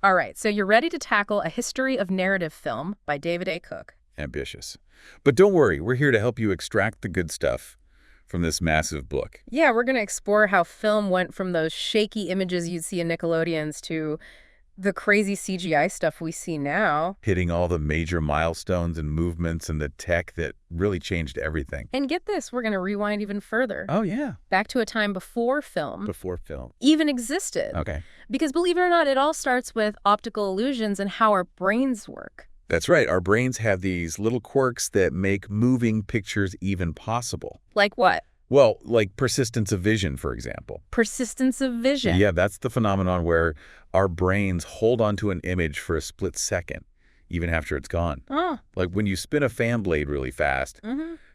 All right, so you're ready to tackle A History of Narrative Film by David A. Cook. Ambitious. But don't worry, we're here to help you extract the good stuff from this massive book. Yeah, we're going to explore how film went from those shaky images you'd see in Nickelodeons to the crazy CGI stuff we see now. Hitting all the major milestones and movements and the tech that really changed everything. And get this, we're going to rewind even further. Oh, yeah. Back to a time before film Before film. even existed. Okay. Because believe it or not, it all starts with optical illusions and how our brains work. That's right. Our brains have these little quirks that make moving pictures even possible. Like what? Well, like persistence of vision, for example. Persistence of vision. Yeah, that's the phenomenon where our brains hold onto an image for a split second, even after it's gone. Oh. Like when you spin a fan blade really fast,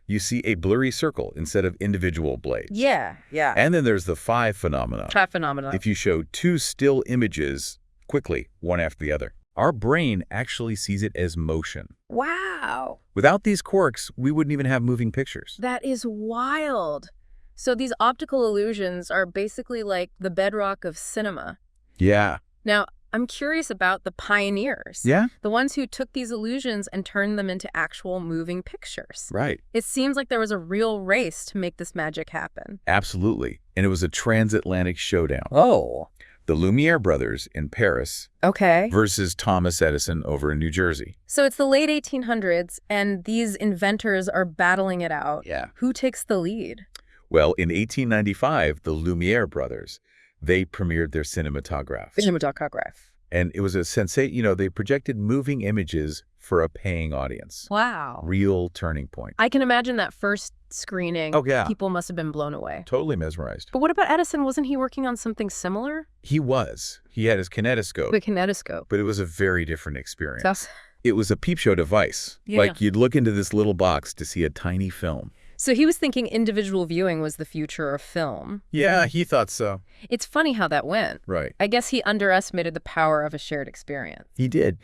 you see a blurry circle instead of individual blades. Yeah. And then there's the five phenomenon. Five phenomena. If you show two still images quickly, one after the other, our brain actually sees it as motion. Wow. Without these quirks, we wouldn't even have moving pictures. That is wild. So these optical illusions are basically like the bedrock of cinema. Yeah. Now, I'm curious about the pioneers. Yeah? The ones who took these illusions and turned them into actual moving pictures. Right. It seems like there was a real race to make this magic happen. Absolutely. And it was a transatlantic showdown. Oh. The Lumiere brothers in Paris Okay. versus Thomas Edison over in New Jersey. So it's the late 1800s, and these inventors are battling it out. Yeah. Who takes the lead? Well, in 1895, the Lumiere brothers, they premiered their cinematograph. Cinematograph. And it was a sensation, they projected moving images for a paying audience. Wow. Real turning point. I can imagine that first screening. Oh, yeah. People must have been blown away. Totally mesmerized. But what about Edison? Wasn't he working on something similar? He was. He had his kinetoscope. The kinetoscope. But it was a very different experience. That's... It was a peep show device. Yeah. Like you'd look into this little box to see a tiny film. So he was thinking individual viewing was the future of film. Yeah, he thought so. It's funny how that went. Right. I guess he underestimated the power of a shared experience. He did.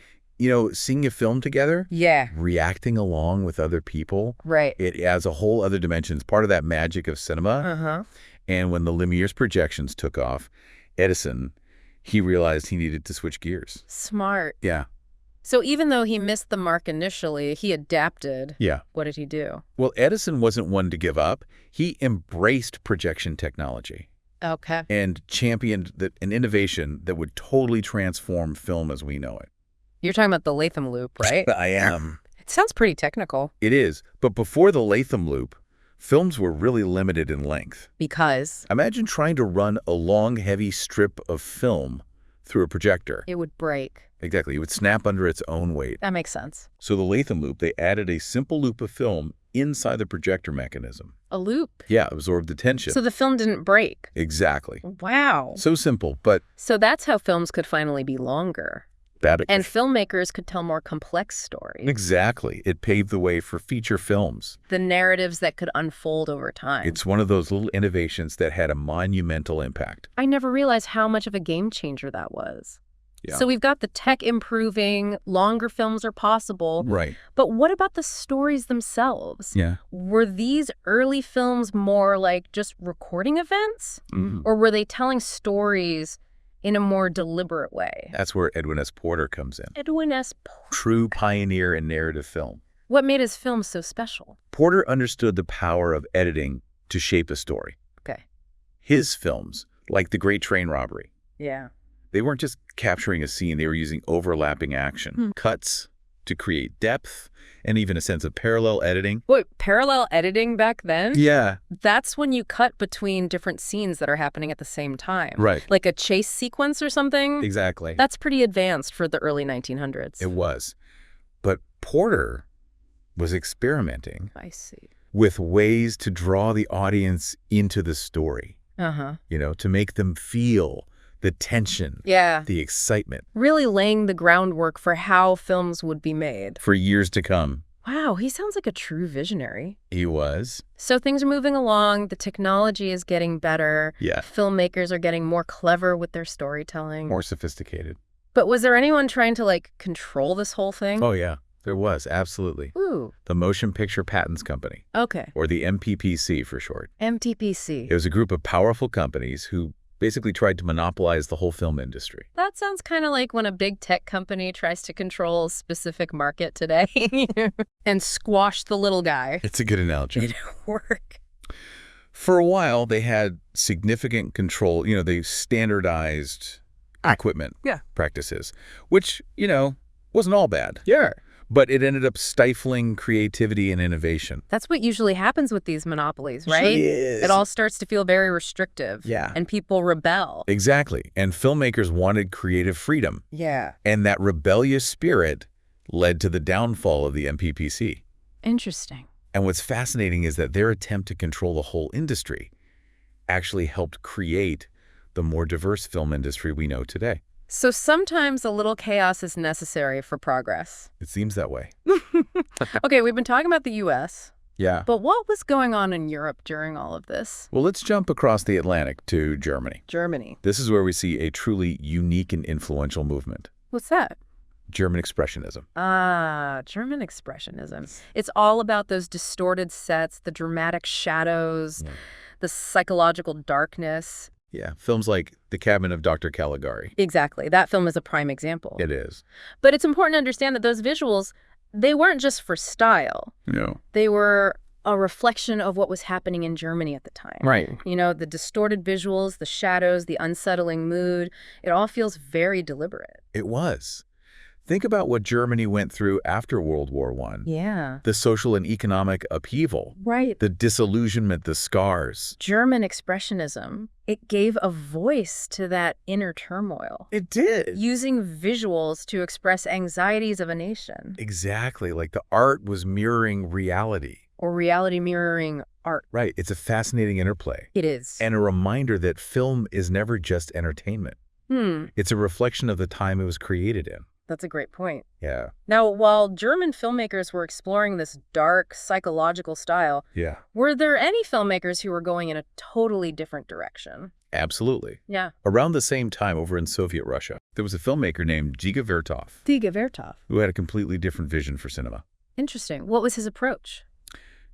Seeing a film together, Yeah. reacting along with other people, Right. it adds a whole other dimension. It's part of that magic of cinema. Uh-huh. And when the Lumiere's projections took off, Edison, he realized he needed to switch gears. Smart. Yeah. So even though he missed the mark initially, he adapted. Yeah. What did he do? Well, Edison wasn't one to give up. He embraced projection technology Okay. and championed an innovation that would totally transform film as we know it. You're talking about the Latham loop, right? I am. It sounds pretty technical. It is. But before the Latham loop, films were really limited in length. Because Imagine trying to run a long, heavy strip of film through a projector. it would break. Exactly. It would snap under its own weight. That makes sense. So the Latham loop, they added a simple loop of film inside the projector mechanism. A loop. Yeah, absorb the tension. So the film didn't break. Exactly. Wow. So simple, but So that's how films could finally be longer. that... And filmmakers could tell more complex stories. Exactly. It paved the way for feature films. The narratives that could unfold over time. It's one of those little innovations that had a monumental impact. I never realized how much of a game changer that was. Yeah. So we've got the tech improving, longer films are possible. Right. But what about the stories themselves? Yeah. Were these early films more like just recording events? Mm. Or were they telling stories in a more deliberate way? That's where Edwin S. Porter comes in. Edwin S. Porter. True pioneer in narrative film. What made his film so special? Porter understood the power of editing to shape a story. Okay. His films, like The Great Train Robbery, Yeah. they weren't just capturing a scene, they were using overlapping action, cuts to create depth, and even a sense of parallel editing. Wait, parallel editing back then? Yeah. That's when you cut between different scenes that are happening at the same time. Right. Like a chase sequence or something? Exactly. That's pretty advanced for the early 1900s. It was. But Porter was experimenting I see. with ways to draw the audience into the story, Uh-huh. to make them feel the tension, Yeah. the excitement Really laying the groundwork for how films would be made. for years to come. Wow, he sounds like a true visionary. He was. So things are moving along, the technology is getting better, Yeah. filmmakers are getting more clever with their storytelling. More sophisticated. But was there anyone trying to, control this whole thing? Oh, yeah. There was. Absolutely. Ooh, The Motion Picture Patents Company, okay. or the MPPC for short. MTPC. It was a group of powerful companies who basically tried to monopolize the whole film industry. That sounds kind of like when a big tech company tries to control a specific market today and squash the little guy. It's a good analogy. It didn't work. For a while, they had significant control. They standardized equipment practices, which, wasn't all bad. Yeah. But it ended up stifling creativity and innovation. That's what usually happens with these monopolies, right? Sure is. It all starts to feel very restrictive. Yeah. And people rebel. Exactly. And filmmakers wanted creative freedom. Yeah. And that rebellious spirit led to the downfall of the MPPC. Interesting. And what's fascinating is that their attempt to control the whole industry actually helped create the more diverse film industry we know today. So sometimes a little chaos is necessary for progress. It seems that way. Okay, we've been talking about the U.S., Yeah. but what was going on in Europe during all of this? Well, let's jump across the Atlantic to Germany. Germany. This is where we see a truly unique and influential movement, What's that? German Expressionism. Ah, German Expressionism. It's all about those distorted sets, the dramatic shadows, the psychological darkness. Yeah, films like The Cabin of Dr. Caligari. Exactly. That film is a prime example. It is. But it's important to understand that those visuals, they weren't just for style. No. They were a reflection of what was happening in Germany at the time. Right. The distorted visuals, the shadows, the unsettling mood, it all feels very deliberate. It was. Think about what Germany went through after World War I. Yeah. The social and economic upheaval, Right. the disillusionment, the scars. German Expressionism, it gave a voice to that inner turmoil, It did. using visuals to express anxieties of a nation, Exactly, like the art was mirroring reality. or reality mirroring art. Right, it's a fascinating interplay. It is. And a reminder that film is never just entertainment. It's a reflection of the time it was created in. That's a great point. Yeah. Now, while German filmmakers were exploring this dark, psychological style, Yeah. were there any filmmakers who were going in a totally different direction? Absolutely. Yeah. Around the same time over in Soviet Russia, there was a filmmaker named Dziga Vertov Dziga Vertov. who had a completely different vision for cinema. Interesting. What was his approach?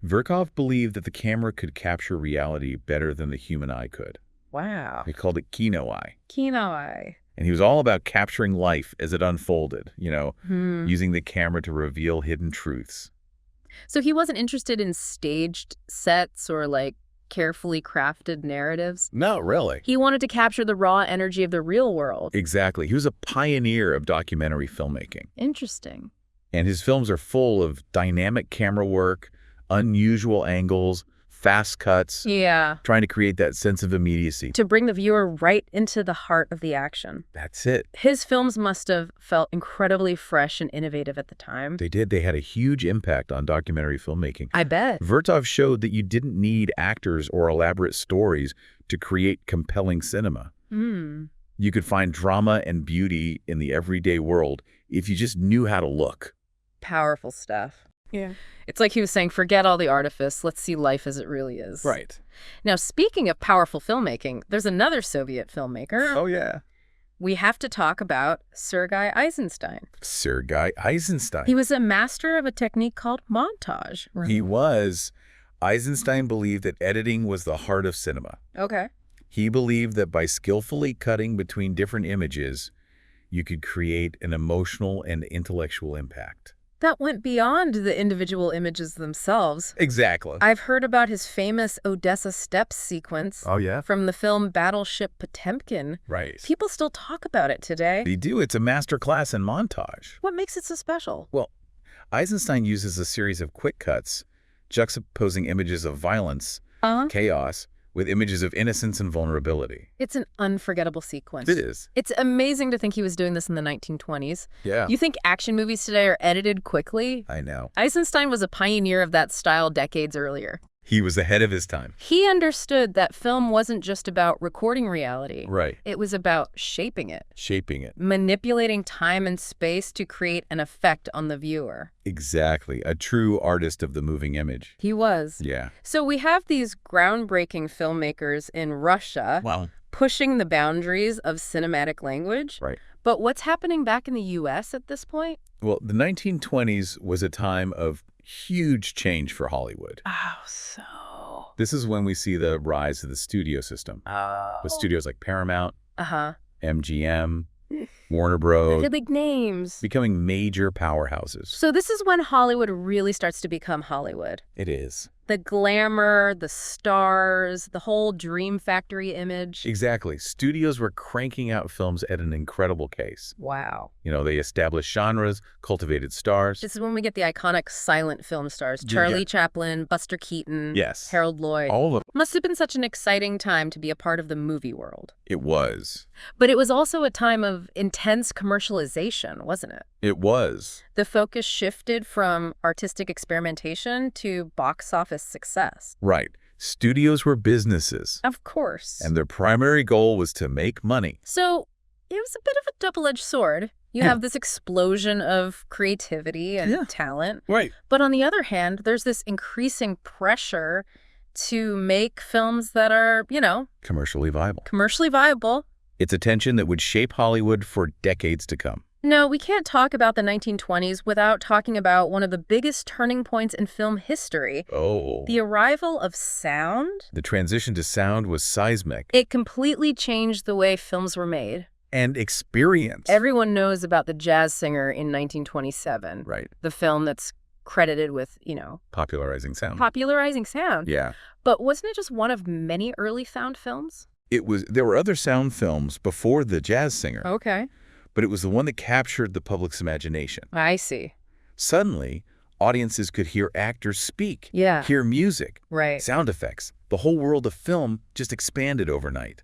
Vertov believed that the camera could capture reality better than the human eye could. Wow. He called it kino eye. Kino eye. And he was all about capturing life as it unfolded, using the camera to reveal hidden truths. So he wasn't interested in staged sets or carefully crafted narratives. Not really. He wanted to capture the raw energy of the real world. Exactly. He was a pioneer of documentary filmmaking. Interesting. And his films are full of dynamic camera work, unusual angles, fast cuts, Yeah. trying to create that sense of immediacy. To bring the viewer right into the heart of the action. That's it. His films must have felt incredibly fresh and innovative at the time. They did. They had a huge impact on documentary filmmaking. I bet. Vertov showed that you didn't need actors or elaborate stories to create compelling cinema. You could find drama and beauty in the everyday world if you just knew how to look. Powerful stuff. Yeah. It's like he was saying, forget all the artifice. Let's see life as it really is. Right. Now, speaking of powerful filmmaking, there's another Soviet filmmaker. Oh, yeah. We have to talk about Sergei Eisenstein. Sergei Eisenstein. He was a master of a technique called montage. He was. Eisenstein believed that editing was the heart of cinema. Okay. He believed that by skillfully cutting between different images, you could create an emotional and intellectual impact. That went beyond the individual images themselves. Exactly. I've heard about his famous Odessa Steps sequence Oh, yeah? from the film Battleship Potemkin. Right. People still talk about it today. They do. It's a master class in montage. What makes it so special? Well, Eisenstein uses a series of quick cuts, juxtaposing images of violence, chaos, with images of innocence and vulnerability. It's an unforgettable sequence. It is. It's amazing to think he was doing this in the 1920s. Yeah. You think action movies today are edited quickly? I know. Eisenstein was a pioneer of that style decades earlier. He was ahead of his time. He understood that film wasn't just about recording reality. Right. It was about shaping it, Shaping it. manipulating time and space to create an effect on the viewer. Exactly. A true artist of the moving image. He was. Yeah. So we have these groundbreaking filmmakers in Russia Wow. pushing the boundaries of cinematic language. Right. But what's happening back in the U.S. at this point? Well, the 1920s was a time of huge change for Hollywood. Oh, so This is when we see the rise of the studio system, with studios like Paramount, MGM, Warner Bros. The big names. becoming major powerhouses. So this is when Hollywood really starts to become Hollywood. It is. The glamour, the stars, the whole dream factory image. Exactly. Studios were cranking out films at an incredible pace. Wow. They established genres, cultivated stars. This is when we get the iconic silent film stars. Charlie Chaplin, Buster Keaton, Yes. Harold Lloyd. All of Must have been such an exciting time to be a part of the movie world. it was. But it was also a time of intense commercialization, wasn't it? It was. The focus shifted from artistic experimentation to box office success. Right. Studios were businesses, Of course. and their primary goal was to make money. So it was a bit of a double-edged sword. You have this explosion of creativity and talent. Right. But on the other hand, there's this increasing pressure to make films that are, Commercially viable. commercially viable. It's a tension that would shape Hollywood for decades to come. No, we can't talk about the 1920s without talking about one of the biggest turning points in film history. Oh. The arrival of sound. The transition to sound was seismic. It completely changed the way films were made. And experience. Everyone knows about The Jazz Singer in 1927. Right. The film that's credited with, Popularizing sound. popularizing sound. Yeah. But wasn't it just one of many early sound films? There were other sound films before The Jazz Singer, Okay. but it was the one that captured the public's imagination. I see. Suddenly, audiences could hear actors speak, Yeah. hear music, Right. sound effects. The whole world of film just expanded overnight.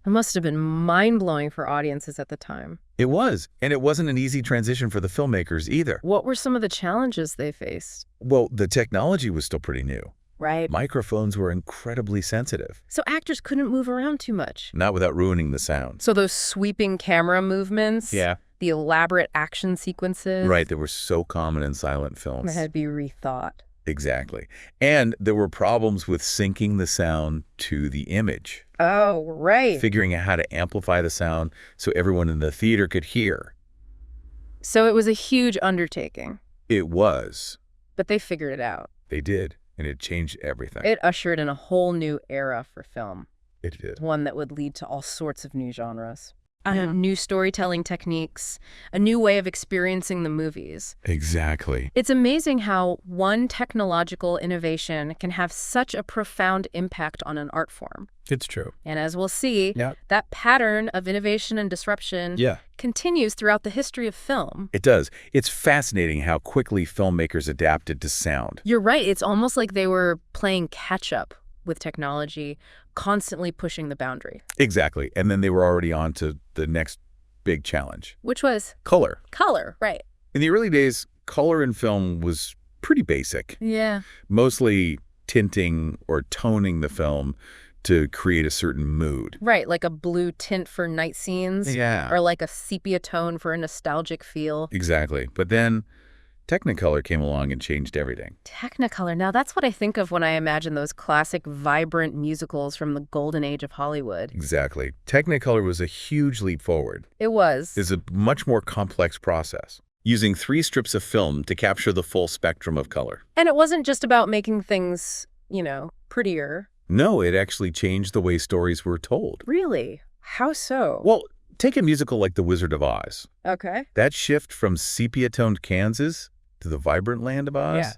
It must have been mind-blowing for audiences at the time. It was, and it wasn't an easy transition for the filmmakers either. What were some of the challenges they faced? Well, the technology was still pretty new. Right. Microphones were incredibly sensitive, So actors couldn't move around too much. not without ruining the sound. So those sweeping camera movements, the elaborate action sequences, Right, they were so common in silent films. they had to be rethought. Exactly. And there were problems with syncing the sound to the image, Oh, right. figuring out how to amplify the sound so everyone in the theater could hear. So it was a huge undertaking, It was. but they figured it out. They did, and it changed everything. It ushered in a whole new era for film, It did. one that would lead to all sorts of new genres. New storytelling techniques, a new way of experiencing the movies. Exactly. It's amazing how one technological innovation can have such a profound impact on an art form. It's true. And as we'll see, Yeah. that pattern of innovation and disruption continues throughout the history of film. It does. It's fascinating how quickly filmmakers adapted to sound. You're right. It's almost like they were playing catch-up with technology, constantly pushing the boundary. Exactly. And then they were already on to the next big challenge. Which was Color. color, right. In the early days, color in film was pretty basic. Yeah. Mostly tinting or toning the film to create a certain mood. Right, like a blue tint for night scenes. Yeah. Or like a sepia tone for a nostalgic feel. Exactly. But then Technicolor came along and changed everything. Technicolor. Now, that's what I think of when I imagine those classic, vibrant musicals from the golden age of Hollywood. Exactly. Technicolor was a huge leap forward. It was. It's a much more complex process, using 3 strips of film to capture the full spectrum of color. And it wasn't just about making things, prettier. No, it actually changed the way stories were told. Really? How so? Well, take a musical like The Wizard of Oz. Okay. That shift from sepia-toned Kansas to the vibrant land of Oz, Yeah.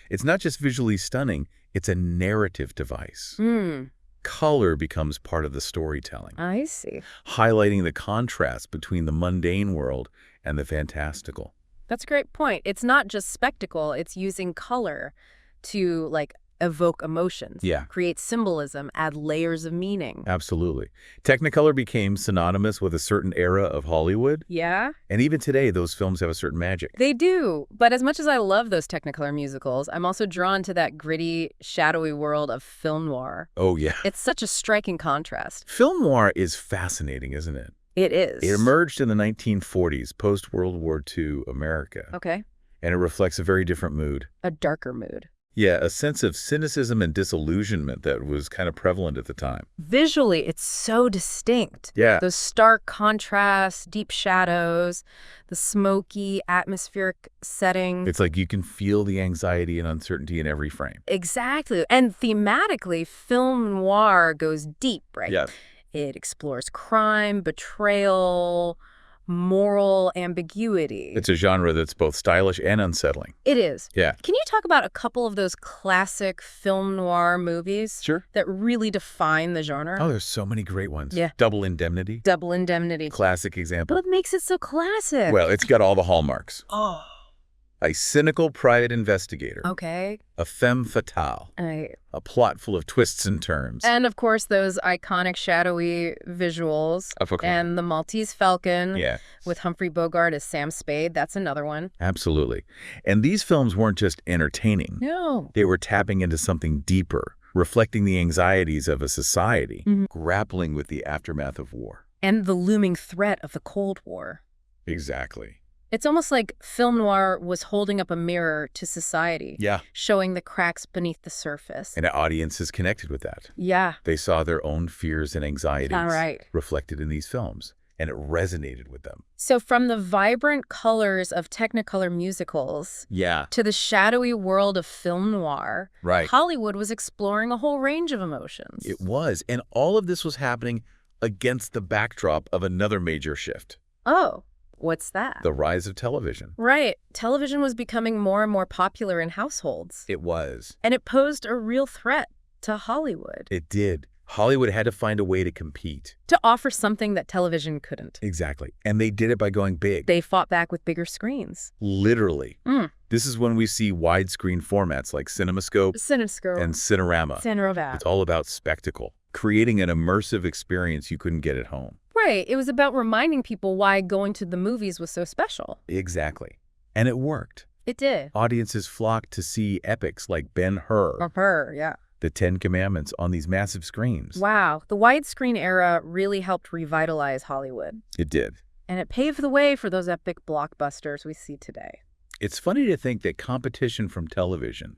it's not just visually stunning, it's a narrative device. Hmm. Color becomes part of the storytelling, I see. highlighting the contrast between the mundane world and the fantastical. That's a great point. It's not just spectacle. It's using color to, evoke emotions. Yeah. Create symbolism, add layers of meaning. Absolutely. Technicolor became synonymous with a certain era of Hollywood, Yeah? and even today those films have a certain magic. They do. But as much as I love those Technicolor musicals, I'm also drawn to that gritty, shadowy world of film noir. Oh, yeah. It's such a striking contrast. Film noir is fascinating, isn't it? It is. It emerged in the 1940s, post-World War II America, Okay. and it reflects a very different mood. A darker mood. Yeah, a sense of cynicism and disillusionment that was kind of prevalent at the time. Visually, it's so distinct. Yeah. Those stark contrasts, deep shadows, the smoky, atmospheric setting. It's like you can feel the anxiety and uncertainty in every frame. Exactly. And thematically, film noir goes deep, right? Yeah. It explores crime, betrayal, moral ambiguity. It's a genre that's both stylish and unsettling. It is. Yeah. Can you talk about a couple of those classic film noir movies Sure. that really define the genre? Oh, there's so many great ones. Yeah. Double Indemnity. Double Indemnity. Classic example. What makes it so classic? Well, it's got all the hallmarks. Oh. A cynical private investigator. Okay. A femme fatale. A plot full of twists and turns. And, of course, those iconic shadowy visuals. Of course. And the Maltese Falcon. Yeah. With Humphrey Bogart as Sam Spade. That's another one. Absolutely. And these films weren't just entertaining. No. They were tapping into something deeper, reflecting the anxieties of a society, grappling with the aftermath of war. And the looming threat of the Cold War. Exactly. It's almost like film noir was holding up a mirror to society. Yeah. Showing the cracks beneath the surface. And audiences connected with that. Yeah. They saw their own fears and anxieties reflected in these films, and it resonated with them. So from the vibrant colors of Technicolor musicals to the shadowy world of film noir, Hollywood was exploring a whole range of emotions. It was. And all of this was happening against the backdrop of another major shift. Oh. What's that? The rise of television. Right. Television was becoming more and more popular in households. It was. And it posed a real threat to Hollywood. It did. Hollywood had to find a way to compete. To offer something that television couldn't. Exactly. And they did it by going big. They fought back with bigger screens. Literally. This is when we see widescreen formats like CinemaScope and Cinerama. It's all about spectacle, creating an immersive experience you couldn't get at home. Right. It was about reminding people why going to the movies was so special. Exactly. And it worked. It did. Audiences flocked to see epics like Ben-Hur. Yeah. The Ten Commandments on these massive screens. Wow. The widescreen era really helped revitalize Hollywood. It did. And it paved the way for those epic blockbusters we see today. It's funny to think that competition from television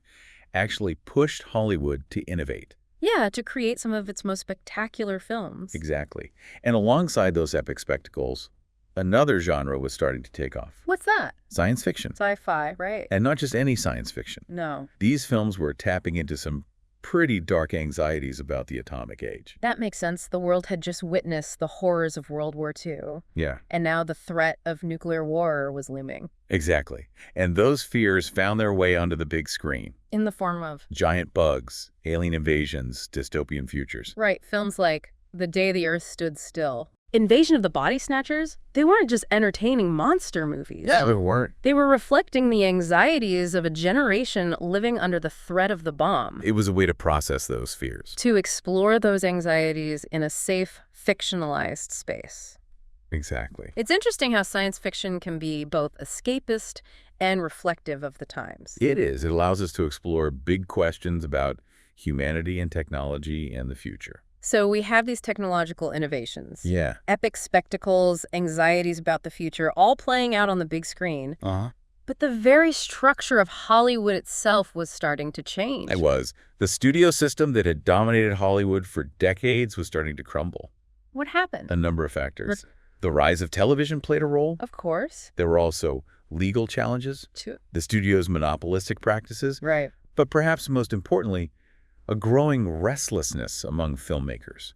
actually pushed Hollywood to innovate. Yeah, to create some of its most spectacular films. Exactly. And alongside those epic spectacles, another genre was starting to take off. What's that? Science fiction. Sci-fi, right. And not just any science fiction. No. These films were tapping into some pretty dark anxieties about the atomic age. That makes sense. The world had just witnessed the horrors of World War II. Yeah. And now the threat of nuclear war was looming. Exactly. And those fears found their way onto the big screen. In the form of? Giant bugs, alien invasions, dystopian futures. Right. Films like The Day the Earth Stood Still. Invasion of the Body Snatchers, they weren't just entertaining monster movies. Yeah, they weren't. They were reflecting the anxieties of a generation living under the threat of the bomb. It was a way to process those fears. To explore those anxieties in a safe, fictionalized space. Exactly. It's interesting how science fiction can be both escapist and reflective of the times. It is. It allows us to explore big questions about humanity and technology and the future. So we have these technological innovations. Yeah. Epic spectacles, anxieties about the future, all playing out on the big screen. But the very structure of Hollywood itself was starting to change. It was. The studio system that had dominated Hollywood for decades was starting to crumble. What happened? A number of factors. The rise of television played a role. Of course. There were also legal challenges. The studio's monopolistic practices. Right. But perhaps most importantly, a growing restlessness among filmmakers.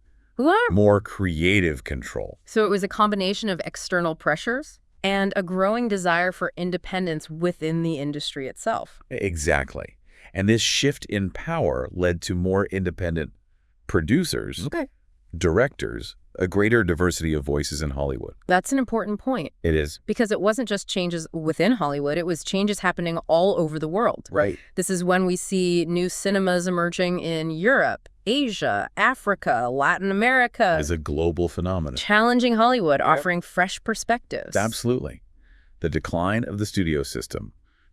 More creative control. So it was a combination of external pressures and a growing desire for independence within the industry itself. Exactly. And this shift in power led to more independent producers, directors, a greater diversity of voices in Hollywood. That's an important point. It is. Because it wasn't just changes within Hollywood, it was changes happening all over the world. Right. This is when we see new cinemas emerging in Europe, Asia, Africa, Latin America. As a global phenomenon. Challenging Hollywood, offering fresh perspectives. Absolutely. The decline of the studio system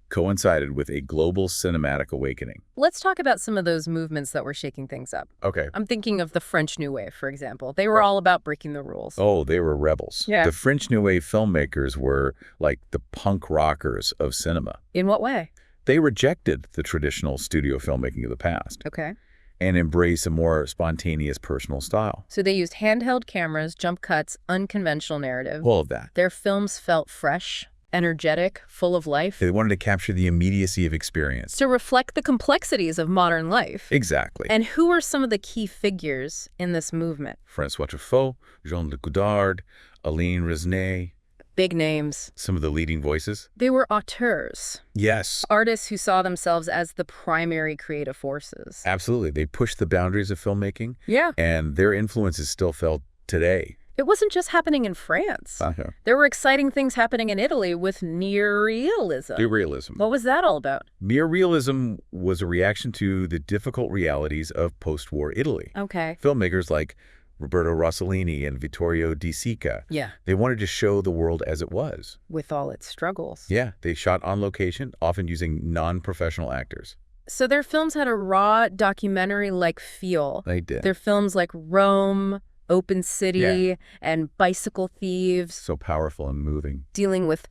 coincided with a global cinematic awakening. Let's talk about some of those movements that were shaking things up. Okay. I'm thinking of the French New Wave, for example. They were all about breaking the rules. Oh, they were rebels. Yeah. The French New Wave filmmakers were like the punk rockers of cinema. In what way? They rejected the traditional studio filmmaking of the past. Okay. And embrace a more spontaneous personal style. So they used handheld cameras, jump cuts, unconventional narrative. All of that. Their films felt fresh, energetic, full of life. They wanted to capture the immediacy of experience. To reflect the complexities of modern life. Exactly. And who are some of the key figures in this movement? François Truffaut, Jean-Luc Godard, Aline Resnais. Big names. Some of the leading voices. They were auteurs. Yes. Artists who saw themselves as the primary creative forces. Absolutely. They pushed the boundaries of filmmaking. Yeah. And their influence is still felt today. It wasn't just happening in France. There were exciting things happening in Italy with near-realism. Near-realism. What was that all about? Near-realism was a reaction to the difficult realities of post-war Italy. Okay. Filmmakers like Roberto Rossellini and Vittorio De Sica. Yeah. They wanted to show the world as it was. With all its struggles. Yeah. They shot on location, often using non-professional actors. So their films had a raw, documentary-like feel. They did. Their films like Rome, Open City, and Bicycle Thieves. So powerful and moving. Dealing with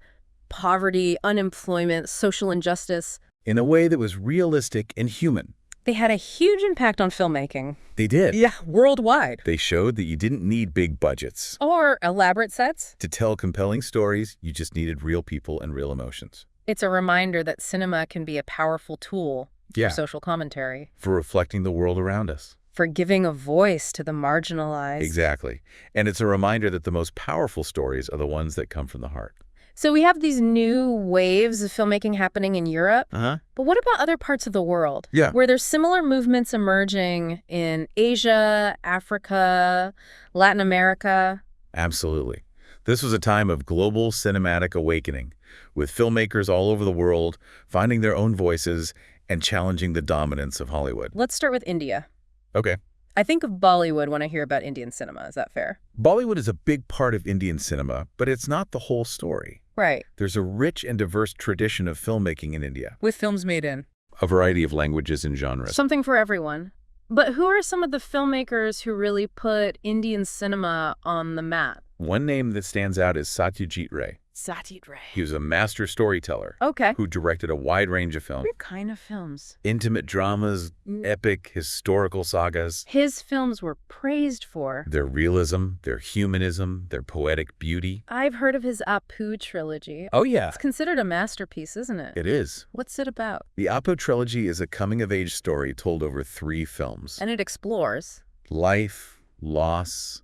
poverty, unemployment, social injustice. In a way that was realistic and human. They had a huge impact on filmmaking. They did. Yeah, worldwide. They showed that you didn't need big budgets. Or elaborate sets. To tell compelling stories, you just needed real people and real emotions. It's a reminder that cinema can be a powerful tool for social commentary. For reflecting the world around us. For giving a voice to the marginalized. Exactly. And it's a reminder that the most powerful stories are the ones that come from the heart. So we have these new waves of filmmaking happening in Europe. Uh-huh. But what about other parts of the world? Yeah. Where there's similar movements emerging in Asia, Africa, Latin America? Absolutely. This was a time of global cinematic awakening, with filmmakers all over the world finding their own voices and challenging the dominance of Hollywood. Let's start with India. Okay. I think of Bollywood when I hear about Indian cinema. Is that fair? Bollywood is a big part of Indian cinema, but it's not the whole story. Right. There's a rich and diverse tradition of filmmaking in India. With films made in a variety of languages and genres. Something for everyone. But who are some of the filmmakers who really put Indian cinema on the map? One name that stands out is Satyajit Ray. Satyajit Ray. He was a master storyteller. Okay. Who directed a wide range of films. What kind of films? Intimate dramas, epic historical sagas. His films were praised for their realism, their humanism, their poetic beauty. I've heard of his Apu trilogy. Oh, yeah. It's considered a masterpiece, isn't it? It is. What's it about? The Apu trilogy is a coming-of-age story told over 3 films. And it explores life, loss,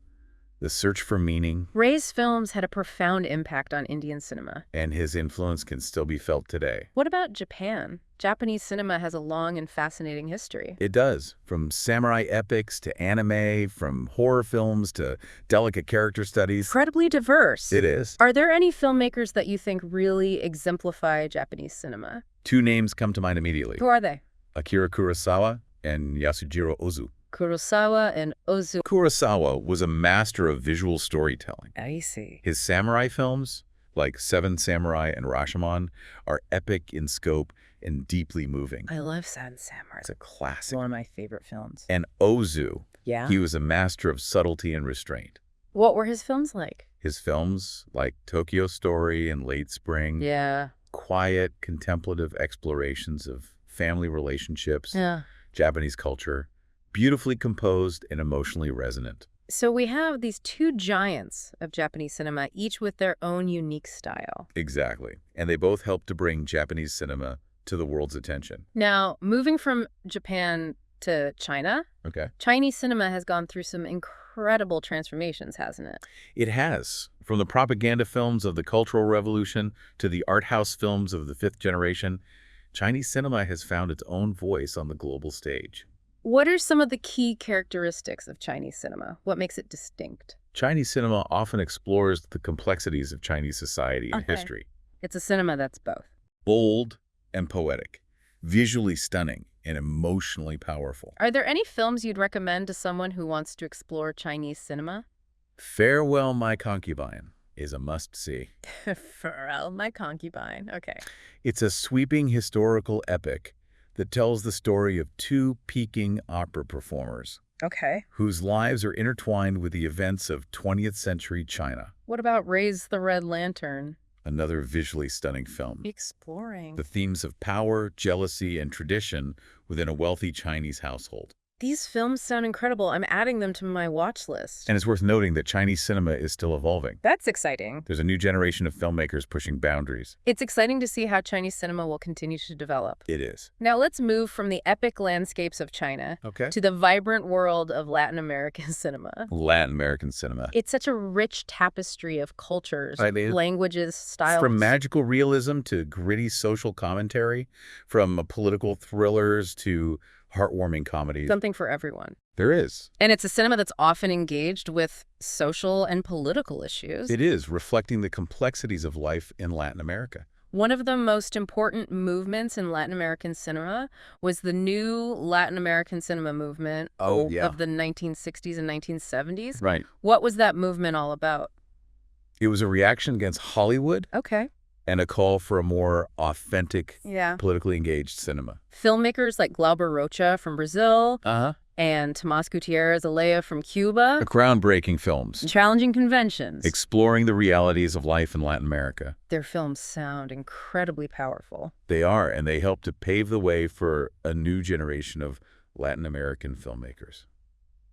the search for meaning. Ray's films had a profound impact on Indian cinema. And his influence can still be felt today. What about Japan? Japanese cinema has a long and fascinating history. It does. From samurai epics to anime, from horror films to delicate character studies. Incredibly diverse. It is. Are there any filmmakers that you think really exemplify Japanese cinema? 2 names come to mind immediately. Who are they? Akira Kurosawa and Yasujiro Ozu. Kurosawa and Ozu. Kurosawa was a master of visual storytelling. I see. His samurai films, like Seven Samurai and Rashomon, are epic in scope and deeply moving. I love Seven Samurai. It's a classic. It's one of my favorite films. And Ozu, yeah, he was a master of subtlety and restraint. What were his films like? His films, like Tokyo Story and Late Spring, yeah, quiet, contemplative explorations of family relationships, yeah, Japanese culture, beautifully composed and emotionally resonant. So we have these 2 giants of Japanese cinema, each with their own unique style. Exactly. And they both helped to bring Japanese cinema to the world's attention. Now, moving from Japan to China, Chinese cinema has gone through some incredible transformations, hasn't it? It has. From the propaganda films of the Cultural Revolution to the art house films of the 5th generation, Chinese cinema has found its own voice on the global stage. What are some of the key characteristics of Chinese cinema? What makes it distinct? Chinese cinema often explores the complexities of Chinese society and history. It's a cinema that's both bold and poetic, visually stunning and emotionally powerful. Are there any films you'd recommend to someone who wants to explore Chinese cinema? Farewell, My Concubine is a must-see. Farewell, My Concubine. Okay. It's a sweeping historical epic that tells the story of 2 peaking opera performers. Okay. Whose lives are intertwined with the events of 20th century China. What about Raise the Red Lantern? Another visually stunning film. Exploring. The themes of power, jealousy, and tradition within a wealthy Chinese household. These films sound incredible. I'm adding them to my watch list. And it's worth noting that Chinese cinema is still evolving. That's exciting. There's a new generation of filmmakers pushing boundaries. It's exciting to see how Chinese cinema will continue to develop. It is. Now let's move from the epic landscapes of China to the vibrant world of Latin American cinema. Latin American cinema. It's such a rich tapestry of cultures, languages, styles. From magical realism to gritty social commentary, from political thrillers to heartwarming comedies. Something for everyone. There is. And it's a cinema that's often engaged with social and political issues. It is, reflecting the complexities of life in Latin America. One of the most important movements in Latin American cinema was the new Latin American cinema movement of the 1960s and 1970s. Right. What was that movement all about? It was a reaction against Hollywood. Okay. And a call for a more authentic, politically engaged cinema. Filmmakers like Glauber Rocha from Brazil and Tomás Gutiérrez Alea from Cuba. Groundbreaking films. Challenging conventions. Exploring the realities of life in Latin America. Their films sound incredibly powerful. They are, and they help to pave the way for a new generation of Latin American filmmakers.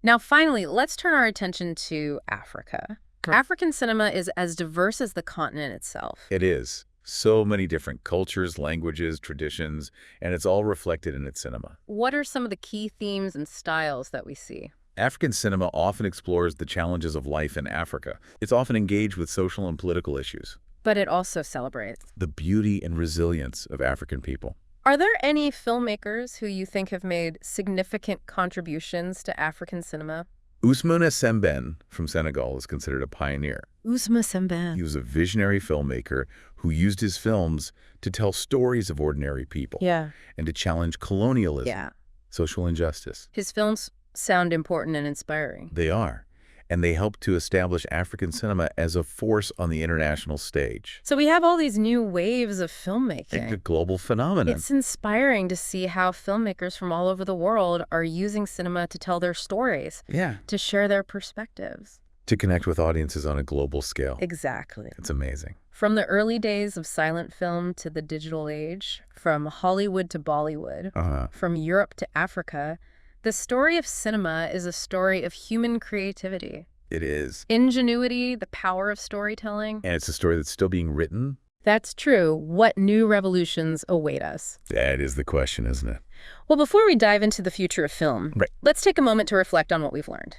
Now, finally, let's turn our attention to Africa. African cinema is as diverse as the continent itself. It is. So many different cultures, languages, traditions, and it's all reflected in its cinema. What are some of the key themes and styles that we see? African cinema often explores the challenges of life in Africa. It's often engaged with social and political issues. But it also celebrates the beauty and resilience of African people. Are there any filmmakers who you think have made significant contributions to African cinema? Ousmane Sembène from Senegal is considered a pioneer. Ousmane Sembène. He was a visionary filmmaker who used his films to tell stories of ordinary people and to challenge colonialism, social injustice. His films sound important and inspiring. They are. And they help to establish African cinema as a force on the international stage. So we have all these new waves of filmmaking. A global phenomenon. It's inspiring to see how filmmakers from all over the world are using cinema to tell their stories, to share their perspectives. To connect with audiences on a global scale. Exactly. It's amazing. From the early days of silent film to the digital age, from Hollywood to Bollywood, from Europe to Africa, the story of cinema is a story of human creativity. It is. Ingenuity, the power of storytelling. And it's a story that's still being written. That's true. What new revolutions await us? That is the question, isn't it? Well, before we dive into the future of film, let's take a moment to reflect on what we've learned.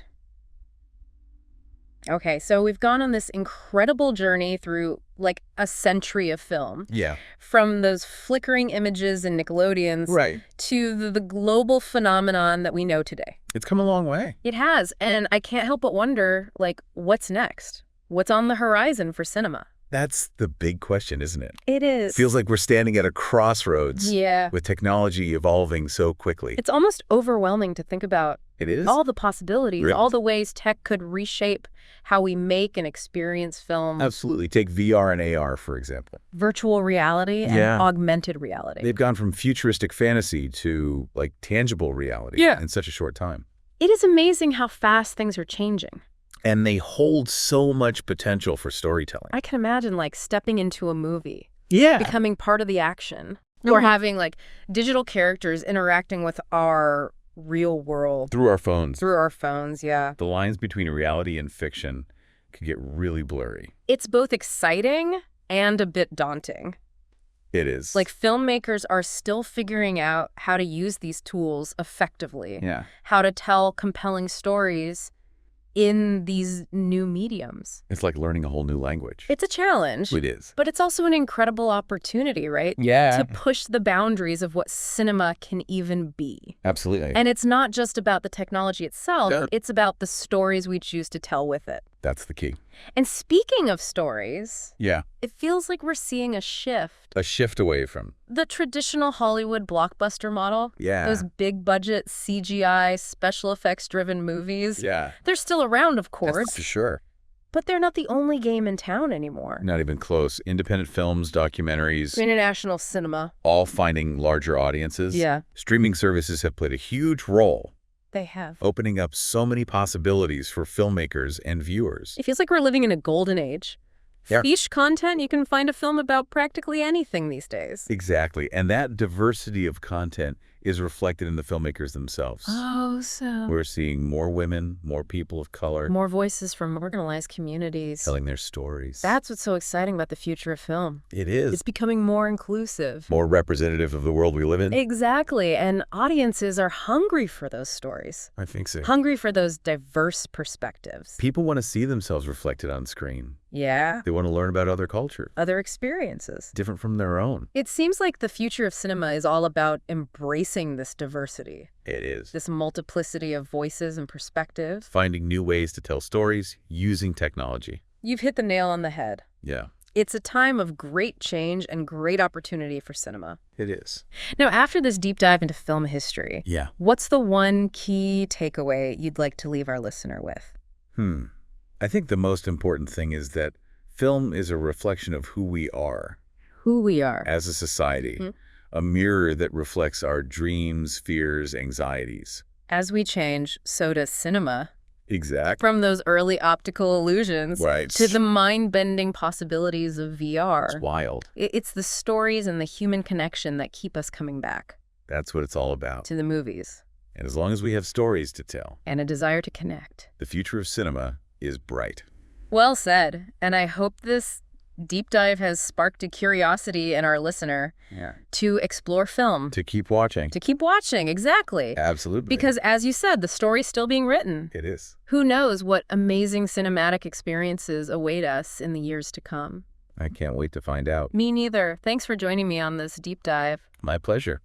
Okay, so we've gone on this incredible journey through like a century of film. Yeah. From those flickering images in Nickelodeons to the global phenomenon that we know today. It's come a long way. It has, and I can't help but wonder, like, what's next? What's on the horizon for cinema? That's the big question, isn't it? It is. Feels like we're standing at a crossroads. Yeah. With technology evolving so quickly. It's almost overwhelming to think about. It is? All the possibilities, all the ways tech could reshape how we make and experience film. Absolutely. Take VR and AR, for example. Virtual reality and augmented reality. They've gone from futuristic fantasy to, like, tangible reality in such a short time. It is amazing how fast things are changing. And they hold so much potential for storytelling. I can imagine, like, stepping into a movie. Yeah. Becoming part of the action. Or having, like, digital characters interacting with our real world. Through our phones. Through our phones, yeah. The lines between reality and fiction can get really blurry. It's both exciting and a bit daunting. It is. Like, filmmakers are still figuring out how to use these tools effectively. Yeah. How to tell compelling stories in these new mediums. It's like learning a whole new language. It's a challenge. It is. But it's also an incredible opportunity, right? Yeah. To push the boundaries of what cinema can even be. Absolutely. And it's not just about the technology itself. It's about the stories we choose to tell with it. That's the key. And speaking of stories, it feels like we're seeing a shift. A shift away from the traditional Hollywood blockbuster model. Yeah. Those big budget CGI, special effects driven movies. Yeah. They're still around, of course. That's for sure. But they're not the only game in town anymore. Not even close. Independent films, documentaries. International cinema. All finding larger audiences. Yeah. Streaming services have played a huge role. They have. Opening up so many possibilities for filmmakers and viewers. It feels like we're living in a golden age. Yeah. Fiche content, you can find a film about practically anything these days. Exactly. And that diversity of content is reflected in the filmmakers themselves. Oh, so. We're seeing more women, more people of color. More voices from marginalized communities. Telling their stories. That's what's so exciting about the future of film. It is. It's becoming more inclusive. More representative of the world we live in. Exactly. And audiences are hungry for those stories. I think so. Hungry for those diverse perspectives. People want to see themselves reflected on screen. Yeah. They want to learn about other culture. Other experiences. Different from their own. It seems like the future of cinema is all about embracing this diversity. It is. This multiplicity of voices and perspectives. Finding new ways to tell stories using technology. You've hit the nail on the head. Yeah. It's a time of great change and great opportunity for cinema. It is. Now, after this deep dive into film history, Yeah. what's the one key takeaway you'd like to leave our listener with? I think the most important thing is that film is a reflection of who we are. Who we are. As a society. A mirror that reflects our dreams, fears, anxieties. As we change, so does cinema. Exactly. From those early optical illusions to the mind-bending possibilities of VR. It's wild. It's the stories and the human connection that keep us coming back. That's what it's all about. To the movies. And as long as we have stories to tell. And a desire to connect. The future of cinema is bright. Well said. And I hope this deep dive has sparked a curiosity in our listener to explore film. To keep watching. To keep watching, exactly. Absolutely. Because as you said, the story's still being written. It is. Who knows what amazing cinematic experiences await us in the years to come. I can't wait to find out. Me neither. Thanks for joining me on this deep dive. My pleasure.